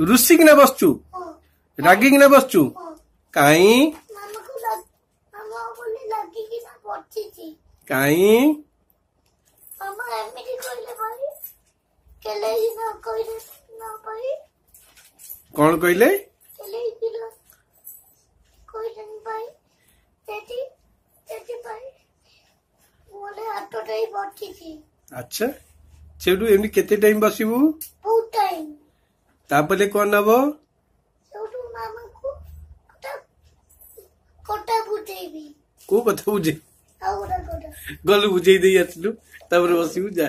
रुसिकिना बसचु रागिकिना बसचु काई काई कौन कहले अच्छा सेठू एमती केते टाइम बसिबू तापले कौन नब को कथा बुझे गलु बुझे दे आसलु तापर बसिबू जा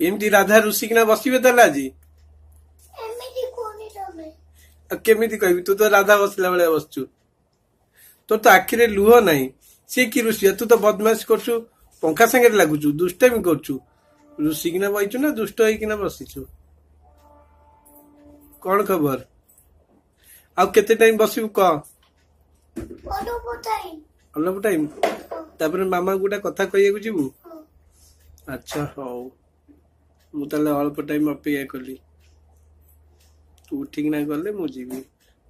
एमती राधा रुसिकिना बसिबे ताले आज केमिति कहबी तू तो राधा बसला बेले बसचु तोर तो आखिरे लुह नहीं सी कि रुसिया तू तो बदमाश करचु पंखा संगे लागुचु दुष्टामी करचु रुसिकिना बइचु ना दुष्ट होइकिना बसिचु कौन खबर आउ केते टाइम बसिबू क अलग टाइम तापर मामा गुटा कथा कहिया जीवु अच्छा हौ मु ताले अल्प टाइम अपेक्षा कली तू ठीक ना गले मु जीवी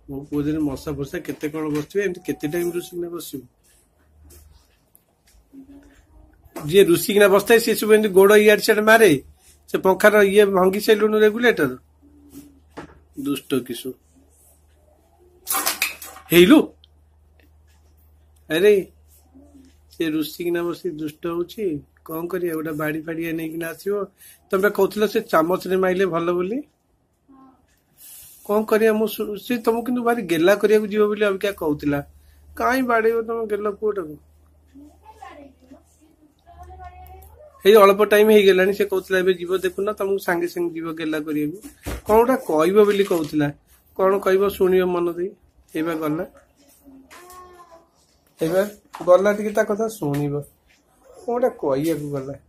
मो पुओ मशा फसा केते कौन बसवे एमती केते टाइम रुसिकिना बसिबू जी रुसिकिना बसता सी सब एमती गोड़ इयाड सियाड मारे से पंखार ये भांगी साइलुनु रेगुलेटर दुष्ट किशु हेलु अरे से रुसिकिना बसी दुष्ट होची कौन करिया गोटा बाड़ी फाड़िया नहीं आसो तुम कहूल से चामच रे माइले भल बोली कौन करिया मुझे तुमको किंतु भारी गेला करिया जीव बोली अबिका कहूला कहीं बाड़े तुम गेल पुओटा अल्प टाइम हो गलानी से कहूला जीव देखुना तुमको सांगे सांगे जीव गेला करिया कौन गोटा कहब बोली कहूला कौन कह शुण मन दे गला गला टी कथा शुण कौन गोटा कह गला